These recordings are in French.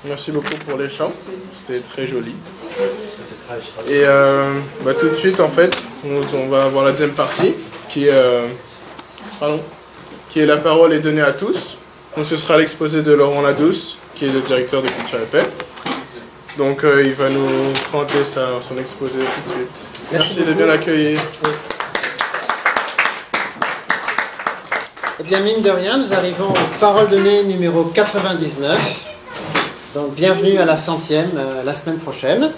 Merci beaucoup pour les chants. C'était très joli. Et tout de suite, en fait, on va avoir la deuxième partie qui est la parole est donnée à tous. Donc ce sera l'exposé de Laurent Ladouce, qui est le directeur de Culture et Paix. Donc il va nous présenter son exposé tout de suite. Merci de bien l'accueillir. Eh bien, mine de rien, nous arrivons aux paroles données numéro 99. Donc, bienvenue à la 100e, la semaine prochaine.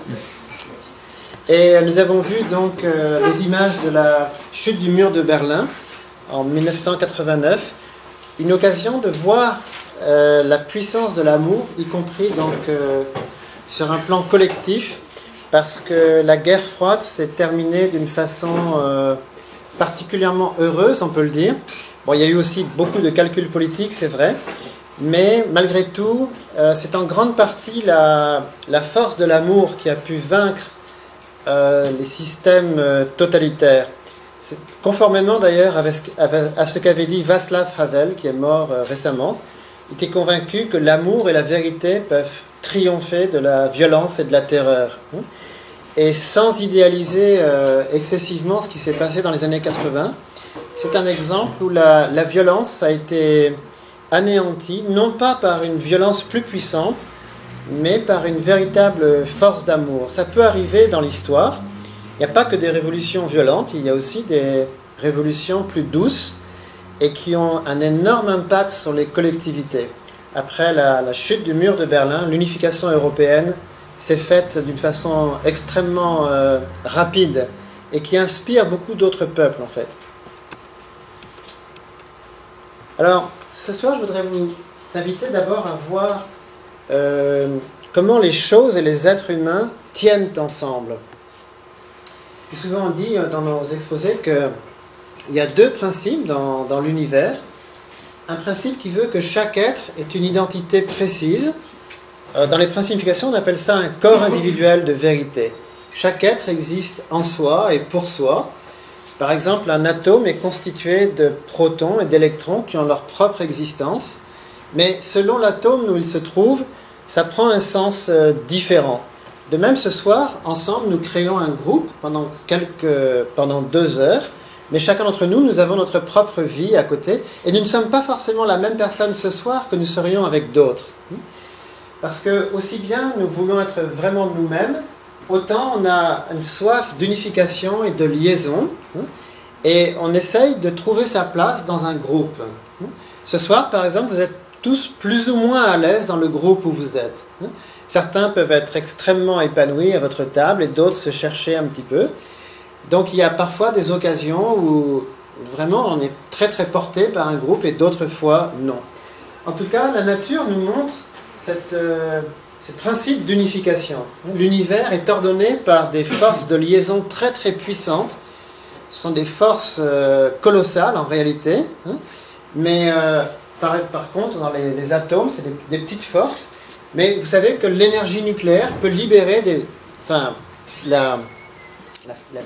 Et nous avons vu donc les images de la chute du mur de Berlin en 1989. Une occasion de voir la puissance de l'amour, y compris donc sur un plan collectif, parce que la guerre froide s'est terminée d'une façon particulièrement heureuse, on peut le dire. Bon, il y a eu aussi beaucoup de calculs politiques, c'est vrai, mais malgré tout, c'est en grande partie la force de l'amour qui a pu vaincre les systèmes totalitaires. Conformément d'ailleurs à ce qu'avait dit Václav Havel, qui est mort récemment, il était convaincu que l'amour et la vérité peuvent triompher de la violence et de la terreur. Et sans idéaliser excessivement ce qui s'est passé dans les années 80, c'est un exemple où la violence a été anéantie, non pas par une violence plus puissante, mais par une véritable force d'amour. Ça peut arriver dans l'histoire. Il n'y a pas que des révolutions violentes, il y a aussi des révolutions plus douces et qui ont un énorme impact sur les collectivités. Après la chute du mur de Berlin, l'unification européenne s'est faite d'une façon extrêmement rapide et qui inspire beaucoup d'autres peuples en fait. Alors, ce soir, je voudrais vous inviter d'abord à voir comment les choses et les êtres humains tiennent ensemble. Et souvent on dit dans nos exposés qu'il y a deux principes dans l'univers. Un principe qui veut que chaque être ait une identité précise. Dans les principifications, on appelle ça un corps individuel de vérité. Chaque être existe en soi et pour soi. Par exemple, un atome est constitué de protons et d'électrons qui ont leur propre existence. Mais selon l'atome où il se trouve, ça prend un sens différent. De même, ce soir, ensemble, nous créons un groupe pendant 2 heures. Mais chacun d'entre nous, nous avons notre propre vie à côté. Et nous ne sommes pas forcément la même personne ce soir que nous serions avec d'autres. Parce que, aussi bien nous voulons être vraiment nous-mêmes, autant on a une soif d'unification et de liaison. Et on essaye de trouver sa place dans un groupe. Ce soir, par exemple, vous êtes tous plus ou moins à l'aise dans le groupe où vous êtes. Certains peuvent être extrêmement épanouis à votre table et d'autres se chercher un petit peu. Donc il y a parfois des occasions où vraiment on est très très porté par un groupe et d'autres fois non. En tout cas, la nature nous montre ce principe d'unification. L'univers est ordonné par des forces de liaison très très puissantes. Ce sont des forces colossales en réalité. Mais par contre, dans les atomes, c'est des petites forces. Mais vous savez que l'énergie nucléaire peut libérer la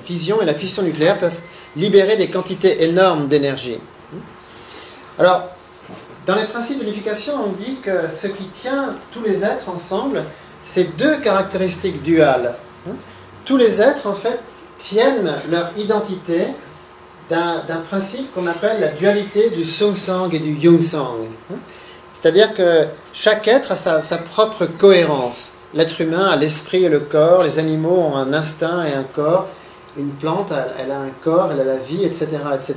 fission et la fission nucléaire peuvent libérer des quantités énormes d'énergie. Alors, dans les principes de l'unification, on dit que ce qui tient tous les êtres ensemble, c'est deux caractéristiques duales. Tous les êtres, en fait, tiennent leur identité d'un principe qu'on appelle la dualité du Sung-Sang et du Yung-Sang. C'est-à-dire que chaque être a sa propre cohérence. L'être humain a l'esprit et le corps, les animaux ont un instinct et un corps, une plante, elle a un corps, elle a la vie, etc., etc.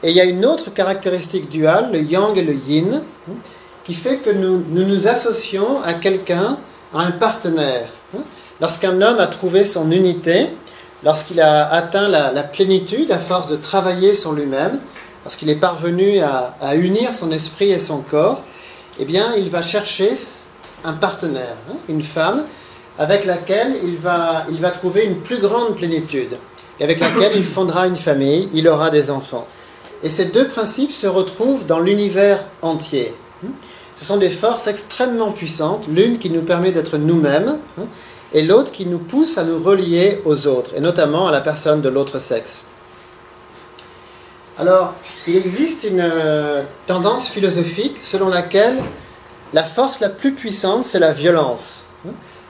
Et il y a une autre caractéristique duale, le yang et le yin, qui fait que nous nous associons à quelqu'un, à un partenaire. Lorsqu'un homme a trouvé son unité, lorsqu'il a atteint la plénitude à force de travailler sur lui-même, lorsqu'il est parvenu à unir son esprit et son corps, eh bien, il va chercher un partenaire, une femme, avec laquelle il va trouver une plus grande plénitude, et avec laquelle il fondera une famille, il aura des enfants. Et ces deux principes se retrouvent dans l'univers entier. Ce sont des forces extrêmement puissantes, l'une qui nous permet d'être nous-mêmes, et l'autre qui nous pousse à nous relier aux autres, et notamment à la personne de l'autre sexe. Alors, il existe une tendance philosophique selon laquelle la force la plus puissante, c'est la violence.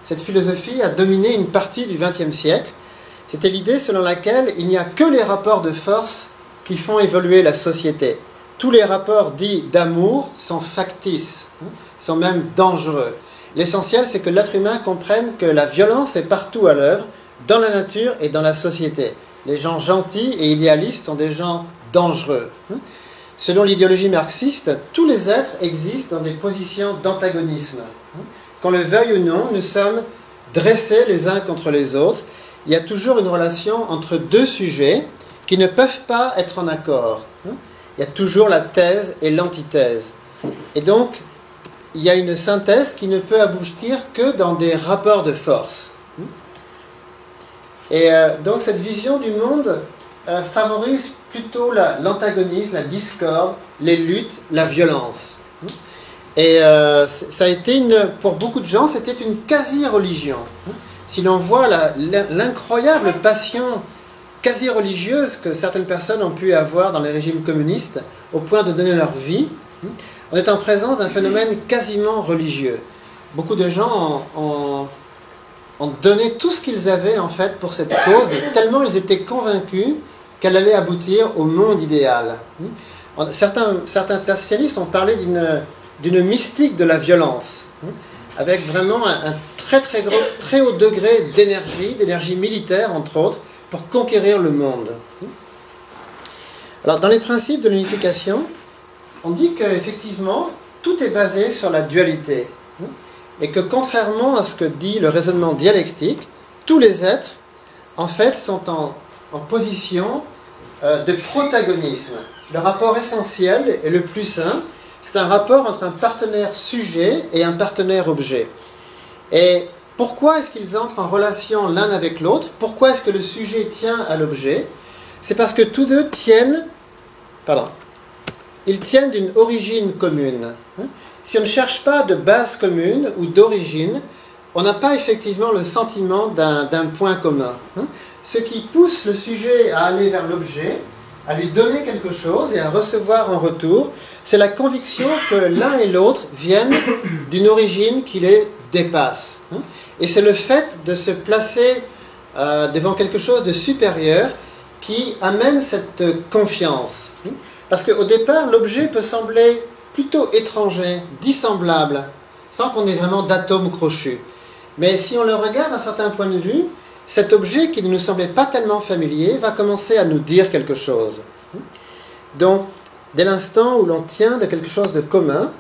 Cette philosophie a dominé une partie du XXe siècle. C'était l'idée selon laquelle il n'y a que les rapports de force qui font évoluer la société. Tous les rapports dits d'amour sont factices, sont même dangereux. L'essentiel, c'est que l'être humain comprenne que la violence est partout à l'œuvre, dans la nature et dans la société. Les gens gentils et idéalistes sont des gens dangereux. Selon l'idéologie marxiste, tous les êtres existent dans des positions d'antagonisme. Qu'on le veuille ou non, nous sommes dressés les uns contre les autres. Il y a toujours une relation entre deux sujets qui ne peuvent pas être en accord. Il y a toujours la thèse et l'antithèse. Et donc, il y a une synthèse qui ne peut aboutir que dans des rapports de force. Et donc cette vision du monde favorise plutôt l'antagonisme, la discorde, les luttes, la violence. Et ça a été pour beaucoup de gens, c'était une quasi-religion. Si l'on voit l'incroyable passion quasi-religieuse que certaines personnes ont pu avoir dans les régimes communistes, au point de donner leur vie, on est en présence d'un phénomène quasiment religieux. Beaucoup de gens ont donné tout ce qu'ils avaient en fait pour cette cause, tellement ils étaient convaincus qu'elle allait aboutir au monde idéal. Certains spécialistes ont parlé d'une mystique de la violence, avec vraiment un très haut degré d'énergie militaire entre autres, pour conquérir le monde. Alors dans les principes de l'unification, on dit qu'effectivement tout est basé sur la dualité. Et que contrairement à ce que dit le raisonnement dialectique, tous les êtres, en fait, sont en position de protagonisme. Le rapport essentiel et le plus sain, c'est un rapport entre un partenaire sujet et un partenaire objet. Et pourquoi est-ce qu'ils entrent en relation l'un avec l'autre? Pourquoi est-ce que le sujet tient à l'objet? C'est parce que tous deux ils tiennent d'une origine commune. Si on ne cherche pas de base commune ou d'origine, on n'a pas effectivement le sentiment d'un point commun. Ce qui pousse le sujet à aller vers l'objet, à lui donner quelque chose et à recevoir en retour, c'est la conviction que l'un et l'autre viennent d'une origine qui les dépasse. Et c'est le fait de se placer devant quelque chose de supérieur qui amène cette confiance. Parce qu'au départ, l'objet peut sembler plutôt étranger, dissemblable, sans qu'on ait vraiment d'atomes crochus. Mais si on le regarde d'un certain point de vue, cet objet qui ne nous semblait pas tellement familier va commencer à nous dire quelque chose. Donc, dès l'instant où l'on tient de quelque chose de commun,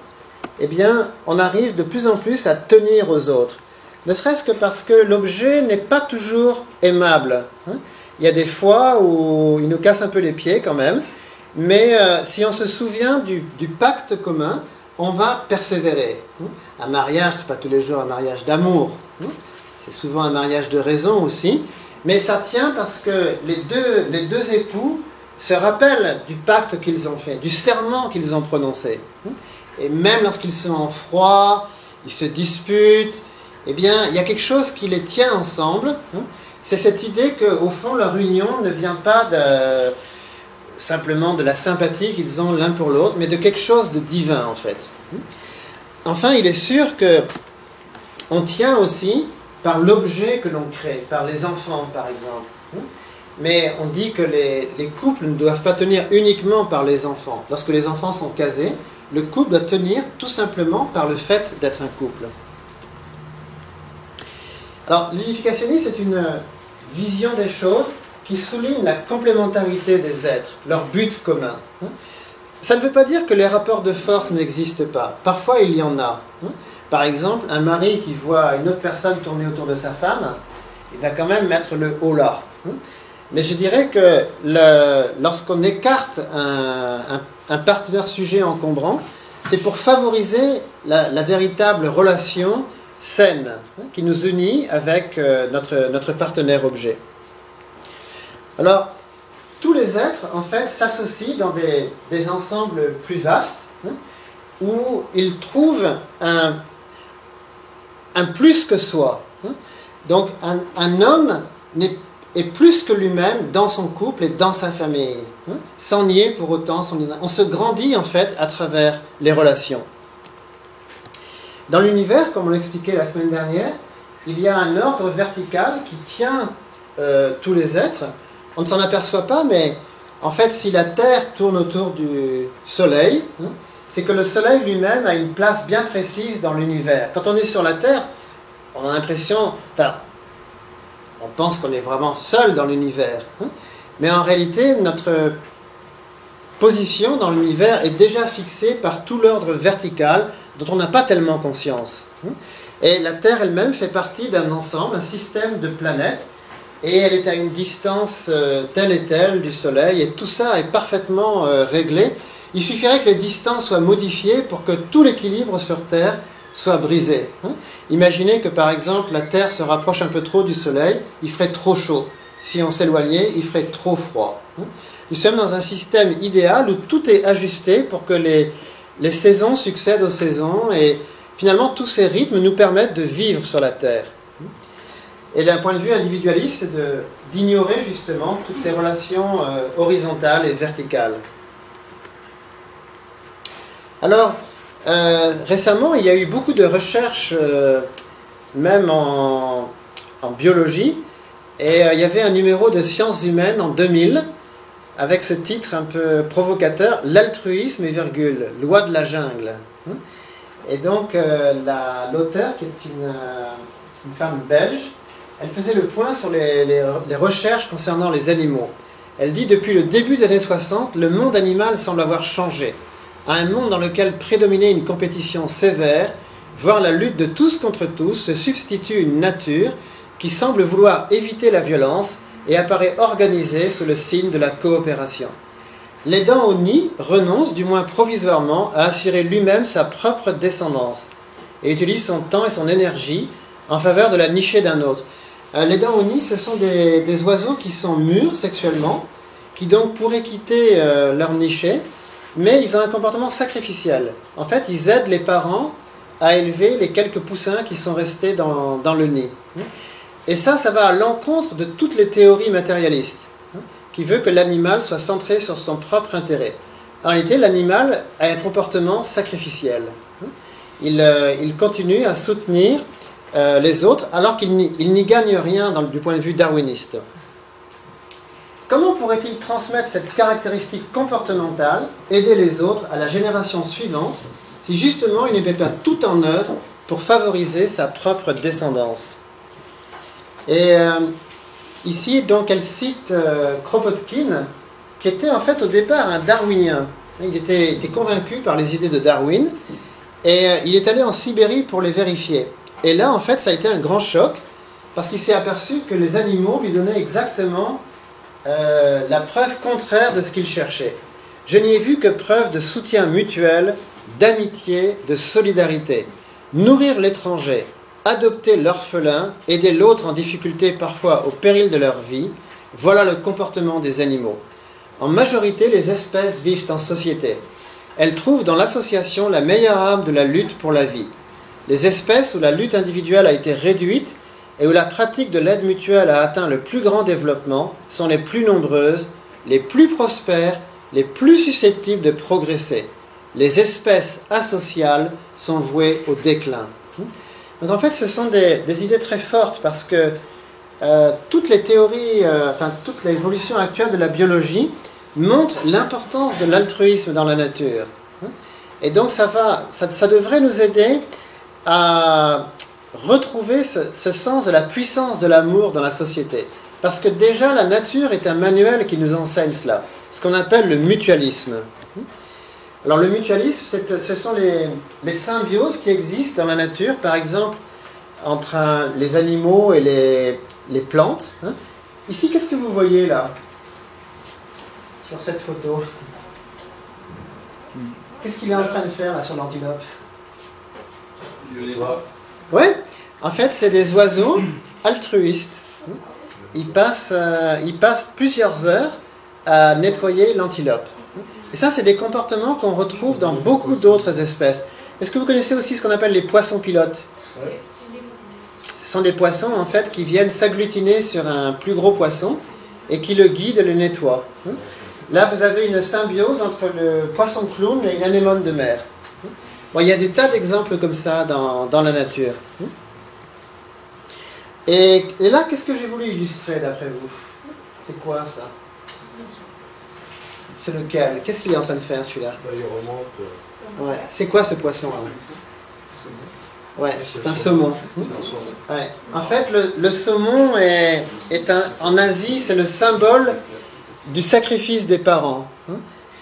eh bien, on arrive de plus en plus à tenir aux autres. Ne serait-ce que parce que l'objet n'est pas toujours aimable. Il y a des fois où il nous casse un peu les pieds quand même, mais si on se souvient du pacte commun, on va persévérer. Un mariage, ce n'est pas tous les jours un mariage d'amour. C'est souvent un mariage de raison aussi. Mais ça tient parce que les deux époux se rappellent du pacte qu'ils ont fait, du serment qu'ils ont prononcé. Et même lorsqu'ils sont en froid, ils se disputent, eh bien, il y a quelque chose qui les tient ensemble. C'est cette idée qu'au fond, leur union ne vient pas simplement de la sympathie qu'ils ont l'un pour l'autre, mais de quelque chose de divin, en fait. Enfin, il est sûr qu'on tient aussi par l'objet que l'on crée, par les enfants, par exemple. Mais on dit que les couples ne doivent pas tenir uniquement par les enfants. Lorsque les enfants sont casés, le couple doit tenir tout simplement par le fait d'être un couple. Alors, l'unificationnisme, c'est une vision des choses qui souligne la complémentarité des êtres, leur but commun. Ça ne veut pas dire que les rapports de force n'existent pas. Parfois, il y en a. Par exemple, un mari qui voit une autre personne tourner autour de sa femme, il va quand même mettre le haut là. Mais je dirais que lorsqu'on écarte un partenaire sujet encombrant, c'est pour favoriser la véritable relation saine qui nous unit avec notre partenaire objet. Alors, tous les êtres, en fait, s'associent dans des ensembles plus vastes où ils trouvent un plus que soi. Donc, un homme est plus que lui-même dans son couple et dans sa famille, sans nier pour autant son identité. On se grandit, en fait, à travers les relations. Dans l'univers, comme on l'expliquait la semaine dernière, il y a un ordre vertical qui tient tous les êtres. On ne s'en aperçoit pas, mais en fait, si la Terre tourne autour du Soleil, c'est que le Soleil lui-même a une place bien précise dans l'univers. Quand on est sur la Terre, on a l'impression, enfin, on pense qu'on est vraiment seul dans l'univers. Mais en réalité, notre position dans l'univers est déjà fixée par tout l'ordre vertical dont on n'a pas tellement conscience. Et la Terre elle-même fait partie d'un ensemble, un système de planètes, et elle est à une distance telle et telle du Soleil, et tout ça est parfaitement réglé. Il suffirait que les distances soient modifiées pour que tout l'équilibre sur Terre soit brisé. Imaginez que par exemple la Terre se rapproche un peu trop du Soleil, il ferait trop chaud. Si on s'éloignait, il ferait trop froid. Nous sommes dans un système idéal où tout est ajusté pour que les saisons succèdent aux saisons, et finalement tous ces rythmes nous permettent de vivre sur la Terre. Et d'un point de vue individualiste, c'est d'ignorer justement toutes ces relations horizontales et verticales. Alors, récemment, il y a eu beaucoup de recherches, même en biologie, et il y avait un numéro de Sciences humaines en 2000, avec ce titre un peu provocateur, l'altruisme et virgule, loi de la jungle. Et donc, l'auteur, qui est une femme belge, elle faisait le point sur les recherches concernant les animaux. Elle dit, depuis le début des années 60, le monde animal semble avoir changé. À un monde dans lequel prédominait une compétition sévère, voire la lutte de tous contre tous, se substitue une nature qui semble vouloir éviter la violence et apparaît organisée sous le signe de la coopération. L'aidant au nid renonce, du moins provisoirement, à assurer lui-même sa propre descendance et utilise son temps et son énergie en faveur de la nichée d'un autre. L'aidant au nid, ce sont des oiseaux qui sont mûrs sexuellement, qui donc pourraient quitter leur nichée, mais ils ont un comportement sacrificiel. En fait, ils aident les parents à élever les quelques poussins qui sont restés dans le nid. Et ça va à l'encontre de toutes les théories matérialistes, qui veut que l'animal soit centré sur son propre intérêt. En réalité, l'animal a un comportement sacrificiel. Il continue à soutenir les autres, alors qu'il n'y gagne rien du point de vue darwiniste. Comment pourrait-il transmettre cette caractéristique comportementale, aider les autres à la génération suivante, si justement il ne met pas tout en œuvre pour favoriser sa propre descendance? Et ici, donc, elle cite Kropotkin, qui était en fait au départ un darwinien. Il était convaincu par les idées de Darwin, et il est allé en Sibérie pour les vérifier. Et là, en fait, ça a été un grand choc, parce qu'il s'est aperçu que les animaux lui donnaient exactement la preuve contraire de ce qu'il cherchait. Je n'y ai vu que preuve de soutien mutuel, d'amitié, de solidarité. Nourrir l'étranger, adopter l'orphelin, aider l'autre en difficulté parfois au péril de leur vie, voilà le comportement des animaux. En majorité, les espèces vivent en société. Elles trouvent dans l'association la meilleure arme de la lutte pour la vie. Les espèces où la lutte individuelle a été réduite et où la pratique de l'aide mutuelle a atteint le plus grand développement sont les plus nombreuses, les plus prospères, les plus susceptibles de progresser. Les espèces asociales sont vouées au déclin. Donc en fait, ce sont des idées très fortes, parce que toutes les théories, toute l'évolution actuelle de la biologie montre l'importance de l'altruisme dans la nature. Et donc ça devrait nous aider à retrouver ce sens de la puissance de l'amour dans la société. Parce que déjà, la nature est un manuel qui nous enseigne cela, ce qu'on appelle le mutualisme. Alors le mutualisme, ce sont les symbioses qui existent dans la nature, par exemple, entre les animaux et les plantes. Ici, qu'est-ce que vous voyez là, sur cette photo? Qu'est-ce qu'il est en train de faire là sur l'antilope? Oui, en fait, c'est des oiseaux altruistes. Ils passent plusieurs heures à nettoyer l'antilope. Et ça, c'est des comportements qu'on retrouve dans beaucoup d'autres espèces. Est-ce que vous connaissez aussi ce qu'on appelle les poissons pilotes? Ce sont des poissons, en fait, qui viennent s'agglutiner sur un plus gros poisson et qui le guident et le nettoient. Là, vous avez une symbiose entre le poisson clown et une anémone de mer. Bon, il y a des tas d'exemples comme ça dans la nature. Et là, qu'est-ce que j'ai voulu illustrer d'après vous? C'est quoi ça? C'est lequel? Qu'est-ce qu'il est en train de faire celui-là? Il remonte. Ouais. C'est quoi ce poisson là? Ouais, c'est un saumon. Ouais. En fait, le saumon en Asie, c'est le symbole du sacrifice des parents.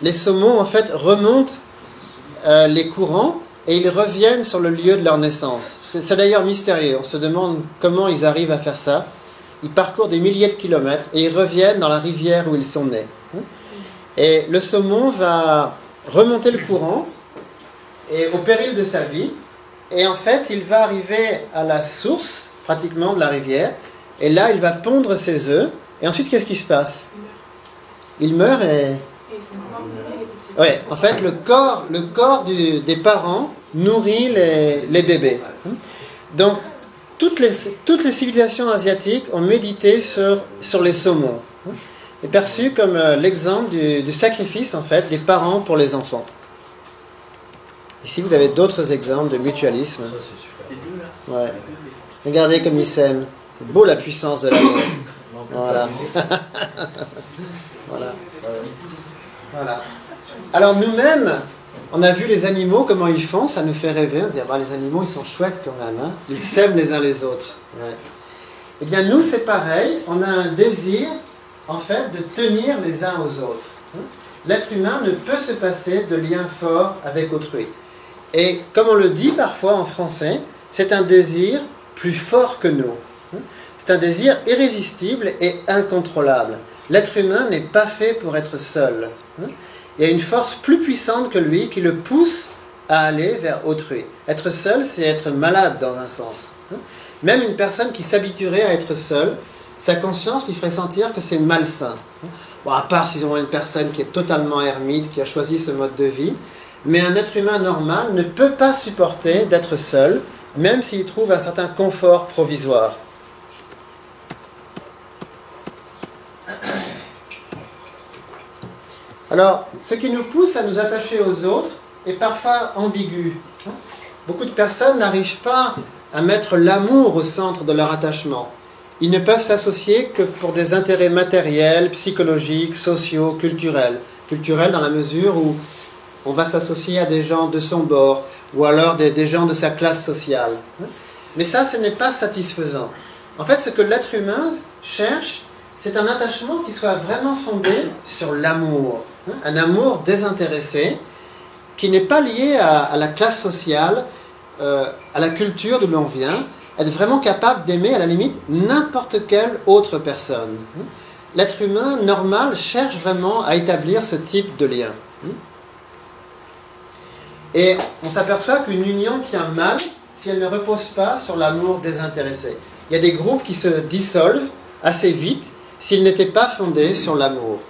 Les saumons, en fait, remontent les courants et ils reviennent sur le lieu de leur naissance. C'est d'ailleurs mystérieux. On se demande comment ils arrivent à faire ça. Ils parcourent des milliers de kilomètres et ils reviennent dans la rivière où ils sont nés. Et le saumon va remonter le courant et au péril de sa vie. Et en fait, il va arriver à la source, pratiquement, de la rivière. Et là, il va pondre ses œufs. Et ensuite, qu'est-ce qui se passe? Il meurt et... Oui, en fait, le corps des parents nourrit les bébés. Donc, toutes les civilisations asiatiques ont médité sur les saumons. C'est perçu comme l'exemple du sacrifice, en fait, des parents pour les enfants. Ici, vous avez d'autres exemples de mutualisme. Ouais. Regardez comme ils s'aiment. C'est beau la puissance de l'amour. Voilà. Voilà. Voilà. Alors nous-mêmes, on a vu les animaux, comment ils font, ça nous fait rêver. On dit, ah, bah, les animaux, ils sont chouettes quand même. Hein, ils s'aiment les uns les autres. Ouais. Eh bien, nous, c'est pareil. On a un désir, en fait, de tenir les uns aux autres. L'être humain ne peut se passer de liens forts avec autrui. Et comme on le dit parfois en français, c'est un désir plus fort que nous. C'est un désir irrésistible et incontrôlable. L'être humain n'est pas fait pour être seul. Il y a une force plus puissante que lui qui le pousse à aller vers autrui. Être seul, c'est être malade dans un sens. Même une personne qui s'habituerait à être seule, sa conscience lui ferait sentir que c'est malsain. Bon, à part s'ils ont une personne qui est totalement ermite, qui a choisi ce mode de vie, mais un être humain normal ne peut pas supporter d'être seul, même s'il trouve un certain confort provisoire. Alors, ce qui nous pousse à nous attacher aux autres est parfois ambigu. Beaucoup de personnes n'arrivent pas à mettre l'amour au centre de leur attachement. Ils ne peuvent s'associer que pour des intérêts matériels, psychologiques, sociaux, culturels. Culturels dans la mesure où on va s'associer à des gens de son bord, ou alors des gens de sa classe sociale. Mais ça, ce n'est pas satisfaisant. En fait, ce que l'être humain cherche, c'est un attachement qui soit vraiment fondé sur l'amour. Un amour désintéressé, qui n'est pas lié à la classe sociale, à la culture d'où l'on vient, être vraiment capable d'aimer, à la limite, n'importe quelle autre personne. L'être humain normal cherche vraiment à établir ce type de lien. Et on s'aperçoit qu'une union tient mal si elle ne repose pas sur l'amour désintéressé. Il y a des groupes qui se dissolvent assez vite s'ils n'étaient pas fondés sur l'amour.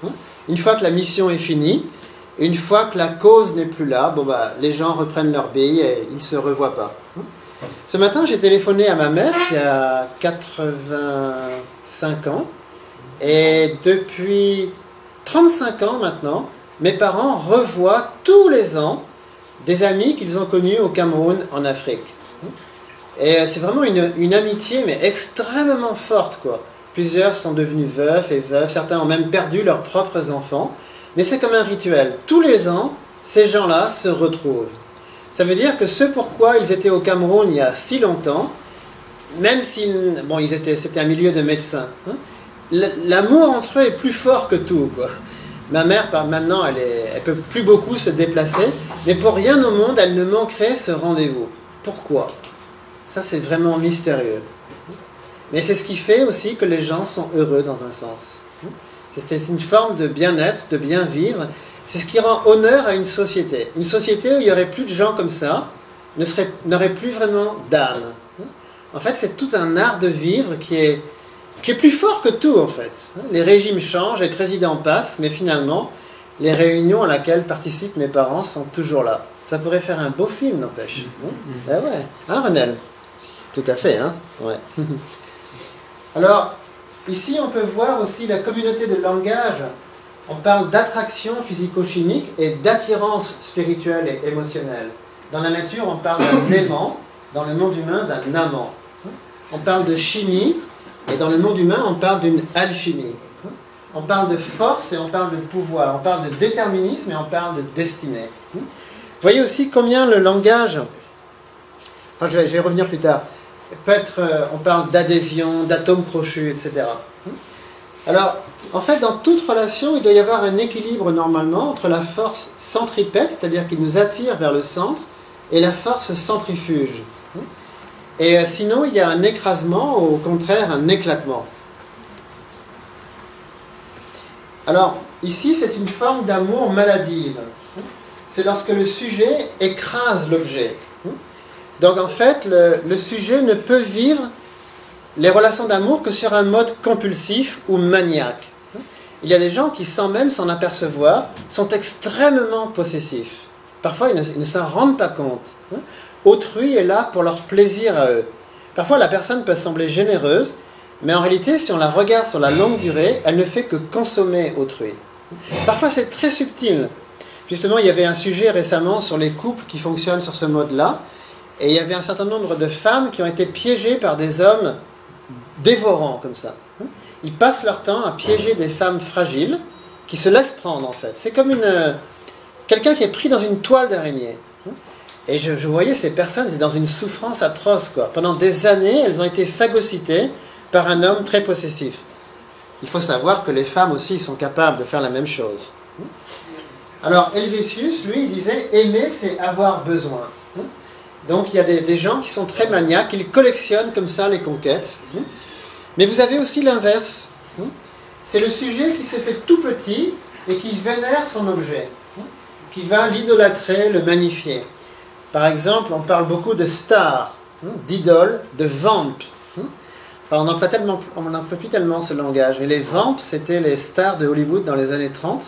Une fois que la mission est finie, une fois que la cause n'est plus là, bon bah, les gens reprennent leur billes et ils ne se revoient pas. Ce matin, j'ai téléphoné à ma mère qui a 85 ans. Et depuis 35 ans maintenant, mes parents revoient tous les ans des amis qu'ils ont connus au Cameroun, en Afrique. Et c'est vraiment une amitié, mais extrêmement forte, quoi. Plusieurs sont devenus veufs et veuves, certains ont même perdu leurs propres enfants. Mais c'est comme un rituel. Tous les ans, ces gens-là se retrouvent. Ça veut dire que ce pourquoi ils étaient au Cameroun il y a si longtemps, même s'ils... Bon, c'était un milieu de médecins. L'amour entre eux est plus fort que tout, quoi. Ma mère, maintenant, elle peut plus beaucoup se déplacer, mais pour rien au monde, elle ne manquerait ce rendez-vous. Pourquoi? Ça, c'est vraiment mystérieux. Mais c'est ce qui fait aussi que les gens sont heureux dans un sens. C'est une forme de bien-être, de bien vivre. C'est ce qui rend honneur à une société. Une société où il n'y aurait plus de gens comme ça, n'aurait plus vraiment d'âme. En fait, c'est tout un art de vivre qui est plus fort que tout, en fait. Les régimes changent, les présidents passent, mais finalement, les réunions à laquelle participent mes parents sont toujours là. Ça pourrait faire un beau film, n'empêche. Ben ouais. Hein, Renel? Tout à fait, hein? Ouais. Alors, ici, on peut voir aussi la communauté de langage. On parle d'attraction physico-chimique et d'attirance spirituelle et émotionnelle. Dans la nature, on parle d'un aimant, dans le monde humain, d'un amant. On parle de chimie, et dans le monde humain, on parle d'une alchimie. On parle de force et on parle de pouvoir. On parle de déterminisme et on parle de destinée. Vous voyez aussi combien le langage, enfin je vais revenir plus tard, peut être, on parle d'adhésion, d'atomes crochus, etc. Alors, en fait, dans toute relation, il doit y avoir un équilibre normalement entre la force centripète, c'est-à-dire qui nous attire vers le centre, et la force centrifuge. Et sinon, il y a un écrasement, ou au contraire, un éclatement. Alors, ici, c'est une forme d'amour maladive. C'est lorsque le sujet écrase l'objet. Donc, en fait, le sujet ne peut vivre les relations d'amour que sur un mode compulsif ou maniaque. Il y a des gens qui, sans même s'en apercevoir, sont extrêmement possessifs. Parfois, ils ne s'en rendent pas compte. Autrui est là pour leur plaisir à eux. Parfois, la personne peut sembler généreuse, mais en réalité, si on la regarde sur la longue durée, elle ne fait que consommer autrui. Parfois, c'est très subtil. Justement, il y avait un sujet récemment sur les couples qui fonctionnent sur ce mode-là, et il y avait un certain nombre de femmes qui ont été piégées par des hommes dévorants, comme ça. Ils passent leur temps à piéger des femmes fragiles, qui se laissent prendre, en fait. C'est comme quelqu'un qui est pris dans une toile d'araignée. Et je voyais ces personnes étaient dans une souffrance atroce, quoi. Pendant des années, elles ont été phagocytées par un homme très possessif. Il faut savoir que les femmes aussi sont capables de faire la même chose. Alors, Helvétius, lui, il disait « aimer, c'est avoir besoin ». Donc, il y a des gens qui sont très maniaques, ils collectionnent comme ça les conquêtes. Mais vous avez aussi l'inverse. C'est le sujet qui se fait tout petit et qui vénère son objet, qui va l'idolâtrer, le magnifier. Par exemple, on parle beaucoup de stars, d'idoles, de vamps. Enfin, on n'emploie plus tellement ce langage. Mais les vamps, c'était les stars de Hollywood dans les années 30.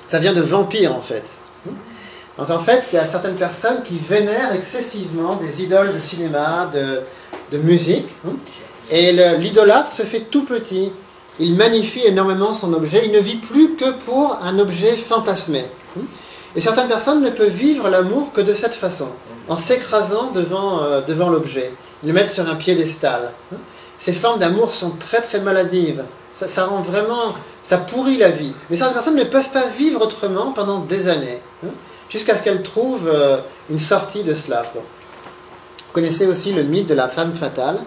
Ça vient de vampire, en fait. Donc, en fait, il y a certaines personnes qui vénèrent excessivement des idoles de cinéma, de musique. Et l'idolâtre se fait tout petit. Il magnifie énormément son objet. Il ne vit plus que pour un objet fantasmé. Et certaines personnes ne peuvent vivre l'amour que de cette façon, en s'écrasant devant l'objet. Ils le mettent sur un piédestal. Ces formes d'amour sont très très maladives. Ça rend vraiment, ça pourrit la vie. Mais certaines personnes ne peuvent pas vivre autrement pendant des années, jusqu'à ce qu'elles trouvent une sortie de cela, quoi. Vous connaissez aussi le mythe de la femme fatale.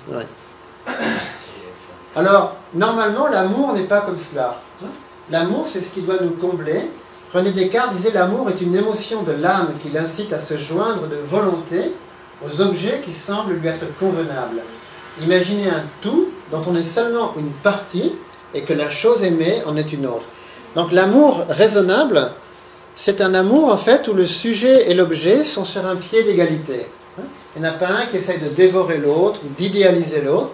Ouais. Alors, normalement, l'amour n'est pas comme cela. L'amour, c'est ce qui doit nous combler. René Descartes disait « L'amour est une émotion de l'âme qui l'incite à se joindre de volonté aux objets qui semblent lui être convenables. Imaginez un tout dont on est seulement une partie et que la chose aimée en est une autre. » Donc l'amour raisonnable, c'est un amour en fait où le sujet et l'objet sont sur un pied d'égalité. Il n'y en a pas un qui essaye de dévorer l'autre ou d'idéaliser l'autre,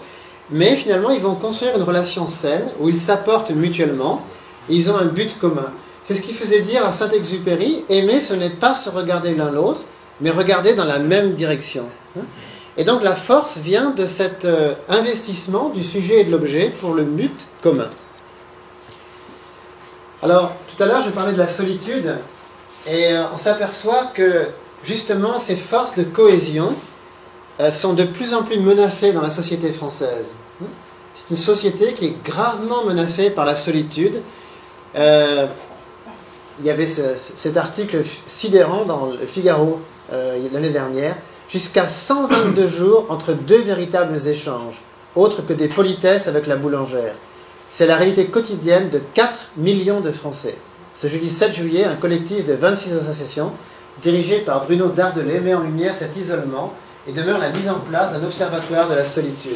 mais finalement ils vont construire une relation saine où ils s'apportent mutuellement et ils ont un but commun. C'est ce qui faisait dire à Saint-Exupéry, aimer ce n'est pas se regarder l'un l'autre, mais regarder dans la même direction. Et donc la force vient de cet investissement du sujet et de l'objet pour le but commun. Alors, tout à l'heure je parlais de la solitude, et on s'aperçoit que justement ces forces de cohésion sont de plus en plus menacées dans la société française. C'est une société qui est gravement menacée par la solitude. Il y avait cet article sidérant dans le Figaro l'année dernière, jusqu'à 122 jours entre deux véritables échanges, autres que des politesses avec la boulangère. C'est la réalité quotidienne de 4 millions de Français. Ce jeudi 7 juillet, un collectif de 26 associations, dirigé par Bruno Dardelet, met en lumière cet isolement et demeure la mise en place d'un observatoire de la solitude.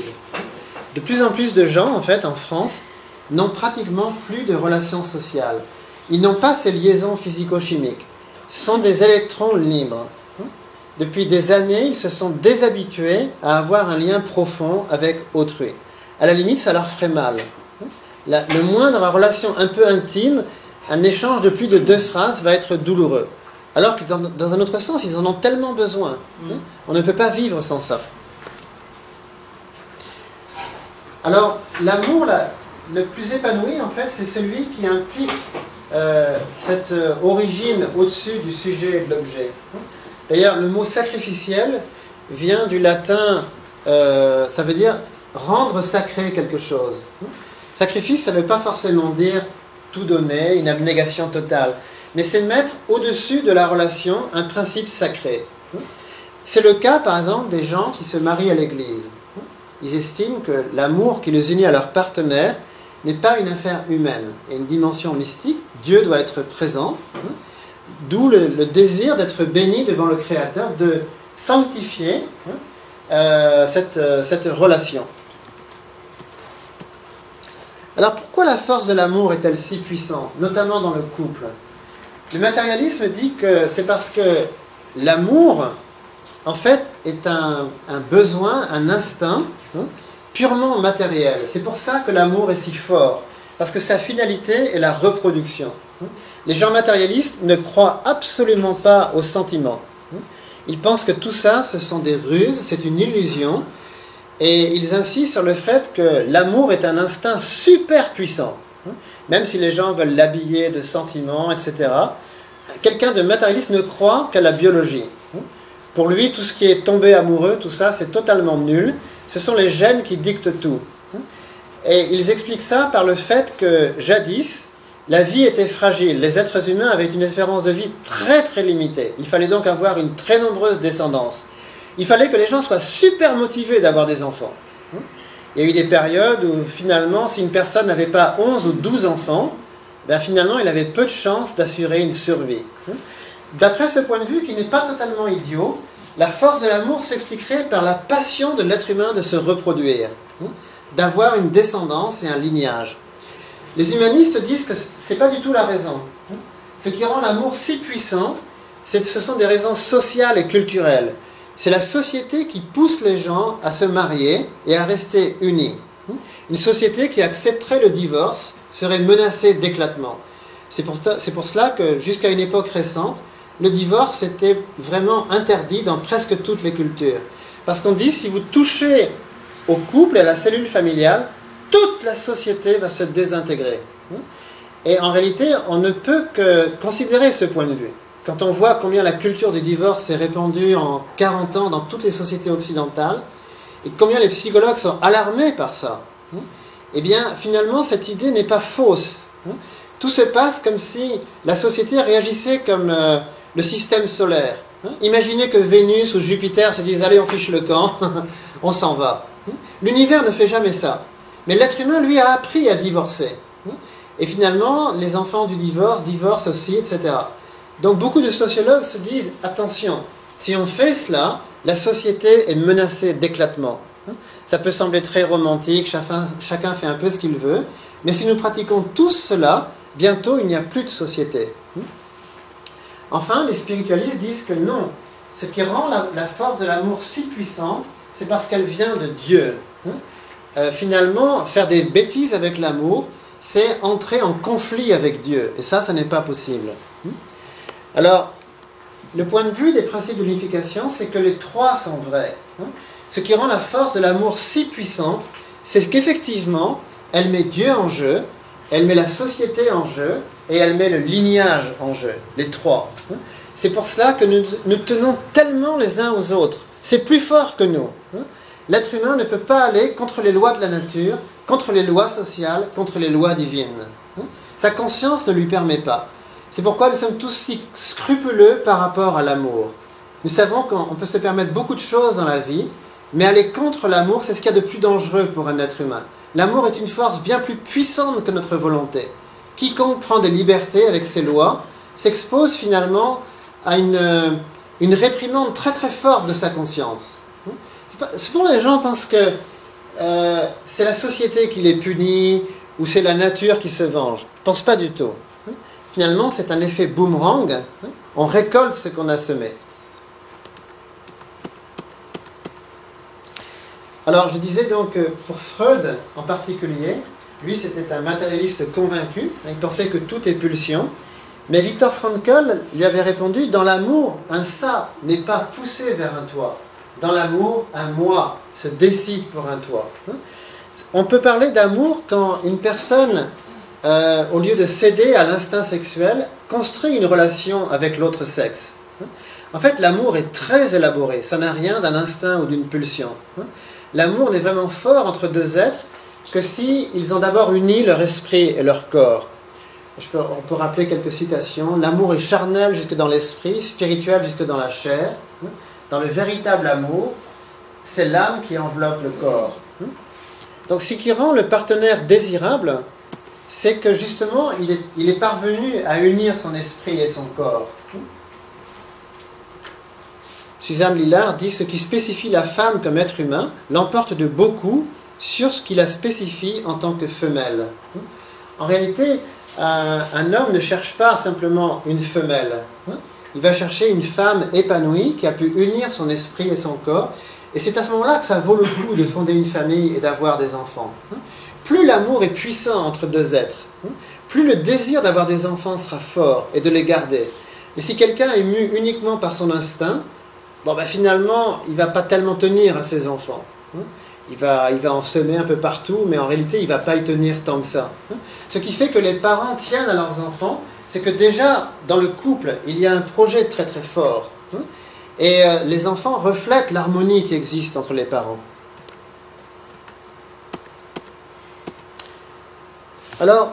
De plus en plus de gens, en fait, en France, n'ont pratiquement plus de relations sociales. Ils n'ont pas ces liaisons physico-chimiques. Ce sont des électrons libres. Depuis des années, ils se sont déshabitués à avoir un lien profond avec autrui. À la limite, ça leur ferait mal. Le moindre relation un peu intime, un échange de plus de 2 phrases va être douloureux. Alors que dans un autre sens, ils en ont tellement besoin. On ne peut pas vivre sans ça. Alors, l'amour le plus épanoui, en fait, c'est celui qui implique cette origine au-dessus du sujet et de l'objet. D'ailleurs, le mot sacrificiel vient du latin, ça veut dire rendre sacré quelque chose. Sacrifice, ça ne veut pas forcément dire tout donner, une abnégation totale, mais c'est mettre au-dessus de la relation un principe sacré. C'est le cas, par exemple, des gens qui se marient à l'église. Ils estiment que l'amour qui les unit à leur partenaire n'est pas une affaire humaine. Il y a une dimension mystique, Dieu doit être présent, d'où le désir d'être béni devant le Créateur, de sanctifier cette relation. Alors pourquoi la force de l'amour est-elle si puissante, notamment dans le couple? Le matérialisme dit que c'est parce que l'amour, en fait, est un besoin, un instinct, purement matériel. C'est pour ça que l'amour est si fort, parce que sa finalité est la reproduction. Les gens matérialistes ne croient absolument pas aux sentiments. Ils pensent que tout ça, ce sont des ruses, c'est une illusion, et ils insistent sur le fait que l'amour est un instinct super puissant. Même si les gens veulent l'habiller de sentiments, etc., quelqu'un de matérialiste ne croit qu'à la biologie. Pour lui, tout ce qui est tombé amoureux, tout ça, c'est totalement nul. Ce sont les gènes qui dictent tout. Et ils expliquent ça par le fait que, jadis, la vie était fragile. Les êtres humains avaient une espérance de vie très très limitée. Il fallait donc avoir une très nombreuse descendance. Il fallait que les gens soient super motivés d'avoir des enfants. Il y a eu des périodes où, finalement, si une personne n'avait pas 11 ou 12 enfants, ben finalement, il avait peu de chances d'assurer une survie. D'après ce point de vue, qui n'est pas totalement idiot, la force de l'amour s'expliquerait par la passion de l'être humain de se reproduire, d'avoir une descendance et un lignage. Les humanistes disent que ce n'est pas du tout la raison. Ce qui rend l'amour si puissant, ce sont des raisons sociales et culturelles. C'est la société qui pousse les gens à se marier et à rester unis. Une société qui accepterait le divorce serait menacée d'éclatement. C'est pour cela que, jusqu'à une époque récente, le divorce était vraiment interdit dans presque toutes les cultures. Parce qu'on dit, si vous touchez au couple et à la cellule familiale, toute la société va se désintégrer. Et en réalité, on ne peut que considérer ce point de vue. Quand on voit combien la culture du divorce est répandue en 40 ans dans toutes les sociétés occidentales, et combien les psychologues sont alarmés par ça, eh bien, finalement, cette idée n'est pas fausse. Tout se passe comme si la société réagissait comme le système solaire. Imaginez que Vénus ou Jupiter se disent « Allez, on fiche le camp, on s'en va ». L'univers ne fait jamais ça. Mais l'être humain, lui, a appris à divorcer. Et finalement, les enfants du divorce divorcent aussi, etc. Donc beaucoup de sociologues se disent « Attention, si on fait cela, la société est menacée d'éclatement. » Ça peut sembler très romantique, chacun fait un peu ce qu'il veut, mais si nous pratiquons tous cela, bientôt il n'y a plus de société. Enfin, les spiritualistes disent que non, ce qui rend la force de l'amour si puissante, c'est parce qu'elle vient de Dieu. Finalement, faire des bêtises avec l'amour, c'est entrer en conflit avec Dieu, et ça n'est pas possible. Alors, le point de vue des principes de l'unification, c'est que les trois sont vrais. Ce qui rend la force de l'amour si puissante, c'est qu'effectivement, elle met Dieu en jeu, elle met la société en jeu, et elle met le lignage en jeu, les trois. C'est pour cela que nous tenons tellement les uns aux autres. C'est plus fort que nous. L'être humain ne peut pas aller contre les lois de la nature, contre les lois sociales, contre les lois divines. Sa conscience ne lui permet pas. C'est pourquoi nous sommes tous si scrupuleux par rapport à l'amour. Nous savons qu'on peut se permettre beaucoup de choses dans la vie, mais aller contre l'amour, c'est ce qu'il y a de plus dangereux pour un être humain. L'amour est une force bien plus puissante que notre volonté. Quiconque prend des libertés avec ses lois s'expose finalement à une réprimande très très forte de sa conscience. Souvent les gens pensent que c'est la société qui les punit ou c'est la nature qui se venge. Je ne pense pas du tout. Finalement, c'est un effet boomerang. On récolte ce qu'on a semé. Alors, je disais donc que pour Freud en particulier, lui c'était un matérialiste convaincu, il pensait que tout est pulsion, mais Viktor Frankl lui avait répondu, dans l'amour, un ça n'est pas poussé vers un toi. Dans l'amour, un moi se décide pour un toi. On peut parler d'amour quand une personne au lieu de céder à l'instinct sexuel, construit une relation avec l'autre sexe. En fait, l'amour est très élaboré, ça n'a rien d'un instinct ou d'une pulsion. L'amour n'est vraiment fort entre deux êtres que si ils ont d'abord uni leur esprit et leur corps. On peut rappeler quelques citations. L'amour est charnel jusque dans l'esprit, spirituel jusque dans la chair. Dans le véritable amour, c'est l'âme qui enveloppe le corps. Donc ce qui rend le partenaire désirable, c'est que justement, il est parvenu à unir son esprit et son corps. Suzanne Lillard dit « Ce qui spécifie la femme comme être humain l'emporte de beaucoup sur ce qui la spécifie en tant que femelle. » En réalité, un homme ne cherche pas simplement une femelle. Il va chercher une femme épanouie qui a pu unir son esprit et son corps. Et c'est à ce moment-là que ça vaut le coup de fonder une famille et d'avoir des enfants. Plus l'amour est puissant entre deux êtres, plus le désir d'avoir des enfants sera fort et de les garder. Mais si quelqu'un est mu uniquement par son instinct, finalement, il ne va pas tellement tenir à ses enfants. Il va en semer un peu partout, mais en réalité, il ne va pas y tenir tant que ça. Ce qui fait que les parents tiennent à leurs enfants, c'est que déjà, dans le couple, il y a un projet très très fort. Et les enfants reflètent l'harmonie qui existe entre les parents. Alors,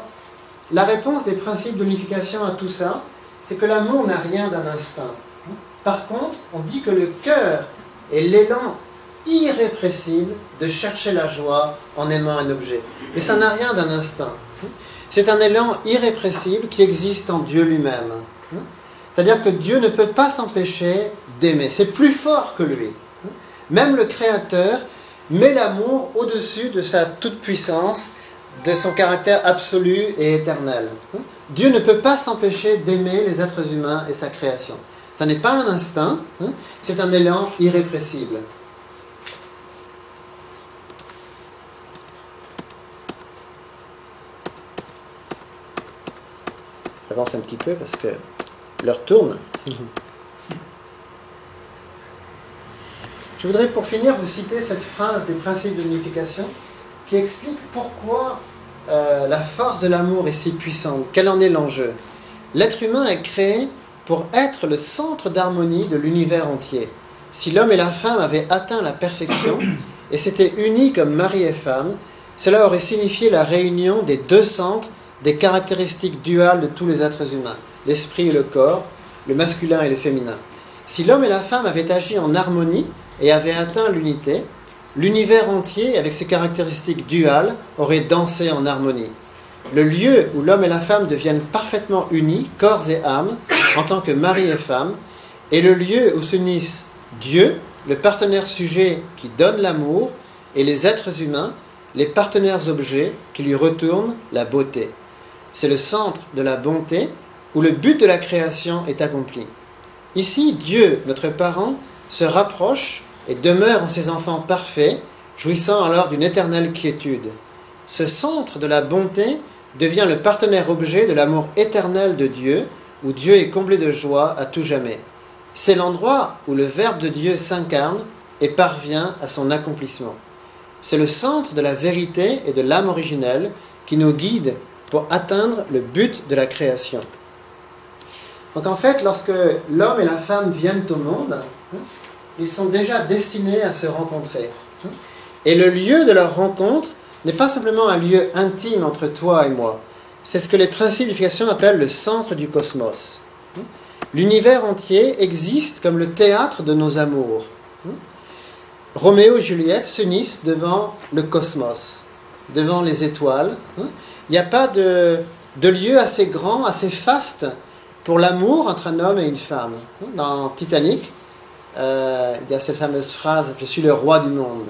la réponse des principes d'unification à tout ça, c'est que l'amour n'a rien d'un instinct. Par contre, on dit que le cœur est l'élan irrépressible de chercher la joie en aimant un objet. Et ça n'a rien d'un instinct. C'est un élan irrépressible qui existe en Dieu lui-même. C'est-à-dire que Dieu ne peut pas s'empêcher d'aimer. C'est plus fort que lui. Même le Créateur met l'amour au-dessus de sa toute-puissance, de son caractère absolu et éternel. Dieu ne peut pas s'empêcher d'aimer les êtres humains et sa création. Ça n'est pas un instinct, c'est un élan irrépressible. J'avance un petit peu parce que l'heure tourne. Je voudrais pour finir vous citer cette phrase des principes de l'unification qui explique pourquoi la force de l'amour est si puissante, quel en est l'enjeu. L'être humain est créé pour être le centre d'harmonie de l'univers entier. Si l'homme et la femme avaient atteint la perfection et s'étaient unis comme mari et femme, cela aurait signifié la réunion des deux centres des caractéristiques duales de tous les êtres humains, l'esprit et le corps, le masculin et le féminin. Si l'homme et la femme avaient agi en harmonie et avaient atteint l'unité, l'univers entier, avec ses caractéristiques duales, aurait dansé en harmonie. Le lieu où l'homme et la femme deviennent parfaitement unis, corps et âme, en tant que mari et femme, est le lieu où s'unissent Dieu, le partenaire sujet qui donne l'amour, et les êtres humains, les partenaires objets qui lui retournent la beauté. C'est le centre de la bonté où le but de la création est accompli. Ici, Dieu, notre parent, se rapproche et demeure en ses enfants parfaits, jouissant alors d'une éternelle quiétude. Ce centre de la bonté devient le partenaire objet de l'amour éternel de Dieu, où Dieu est comblé de joie à tout jamais. C'est l'endroit où le Verbe de Dieu s'incarne et parvient à son accomplissement. C'est le centre de la vérité et de l'âme originelle qui nous guide pour atteindre le but de la création. Donc en fait, lorsque l'homme et la femme viennent au monde, ils sont déjà destinés à se rencontrer. Et le lieu de leur rencontre n'est pas simplement un lieu intime entre toi et moi. C'est ce que les principes d'unification appellent le centre du cosmos. L'univers entier existe comme le théâtre de nos amours. Roméo et Juliette s'unissent devant le cosmos, devant les étoiles. Il n'y a pas de lieu assez grand, assez faste pour l'amour entre un homme et une femme. Dans Titanic, il y a cette fameuse phrase « Je suis le roi du monde ».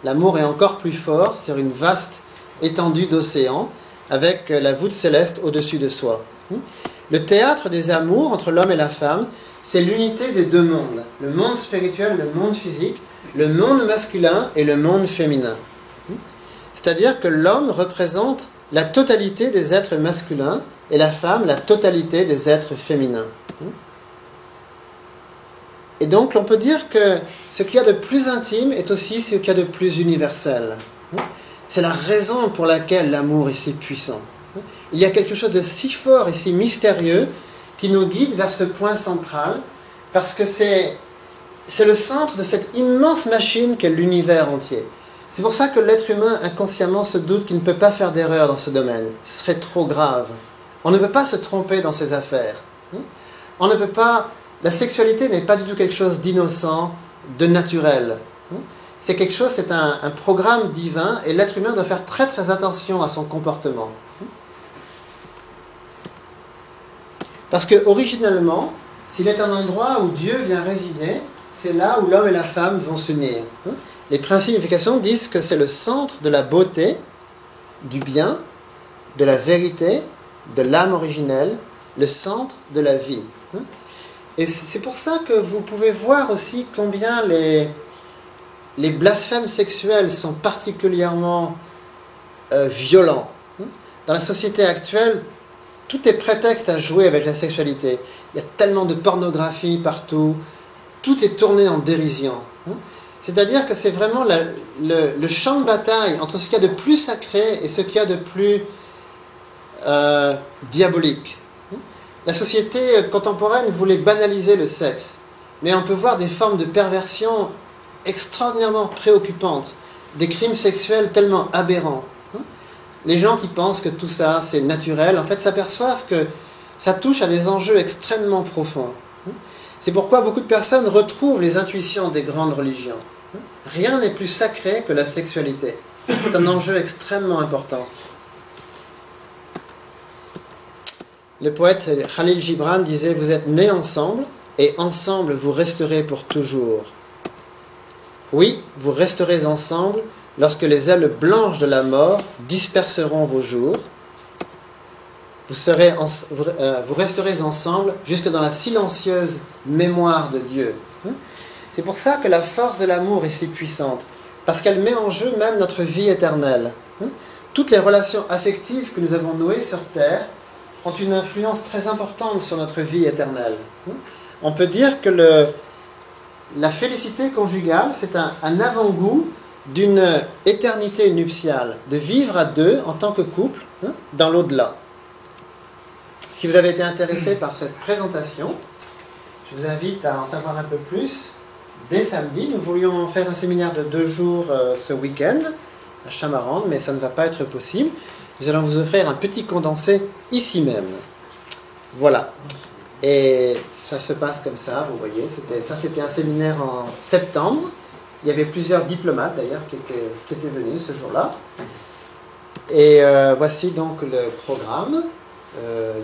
L'amour est encore plus fort sur une vaste étendue d'océan avec la voûte céleste au-dessus de soi. Le théâtre des amours entre l'homme et la femme, c'est l'unité des deux mondes. Le monde spirituel, le monde physique, le monde masculin et le monde féminin. C'est-à-dire que l'homme représente la totalité des êtres masculins et la femme la totalité des êtres féminins. Et donc on peut dire que ce qu'il y a de plus intime est aussi ce qu'il y a de plus universel. C'est la raison pour laquelle l'amour est si puissant. Il y a quelque chose de si fort et si mystérieux qui nous guide vers ce point central, parce que c'est le centre de cette immense machine qu'est l'univers entier. C'est pour ça que l'être humain inconsciemment se doute qu'il ne peut pas faire d'erreur dans ce domaine. Ce serait trop grave. On ne peut pas se tromper dans ses affaires. On ne peut pas... La sexualité n'est pas du tout quelque chose d'innocent, de naturel. C'est quelque chose, c'est un programme divin, et l'être humain doit faire très très attention à son comportement. Parce que originellement, s'il est un endroit où Dieu vient résider, c'est là où l'homme et la femme vont s'unir. Les principes d'unification disent que c'est le centre de la beauté, du bien, de la vérité, de l'âme originelle, le centre de la vie. Et c'est pour ça que vous pouvez voir aussi combien les blasphèmes sexuels sont particulièrement violents. Dans la société actuelle, tout est prétexte à jouer avec la sexualité. Il y a tellement de pornographie partout, tout est tourné en dérision. C'est-à-dire que c'est vraiment le champ de bataille entre ce qu'il y a de plus sacré et ce qu'il y a de plus diabolique. La société contemporaine voulait banaliser le sexe, mais on peut voir des formes de perversion extraordinairement préoccupantes, des crimes sexuels tellement aberrants. Les gens qui pensent que tout ça c'est naturel, en fait s'aperçoivent que ça touche à des enjeux extrêmement profonds. C'est pourquoi beaucoup de personnes retrouvent les intuitions des grandes religions. Rien n'est plus sacré que la sexualité. C'est un enjeu extrêmement important. Le poète Khalil Gibran disait « Vous êtes nés ensemble, et ensemble vous resterez pour toujours. » Oui, vous resterez ensemble lorsque les ailes blanches de la mort disperseront vos jours. Vous resterez ensemble jusque dans la silencieuse mémoire de Dieu. C'est pour ça que la force de l'amour est si puissante, parce qu'elle met en jeu même notre vie éternelle. Toutes les relations affectives que nous avons nouées sur Terre ont une influence très importante sur notre vie éternelle. On peut dire que la félicité conjugale, c'est un avant-goût d'une éternité nuptiale, de vivre à deux en tant que couple, dans l'au-delà. Si vous avez été intéressé par cette présentation, je vous invite à en savoir un peu plus. Dès samedi, nous voulions faire un séminaire de 2 jours ce week-end à Chamarande, mais ça ne va pas être possible. Nous allons vous offrir un petit condensé ici même. Voilà. Et ça se passe comme ça, vous voyez. C'était un séminaire en septembre. Il y avait plusieurs diplomates d'ailleurs qui étaient venus ce jour-là. Et voici donc le programme.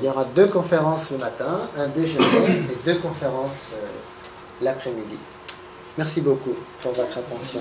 Il y aura 2 conférences le matin, un déjeuner et 2 conférences l'après-midi. Merci beaucoup pour votre attention.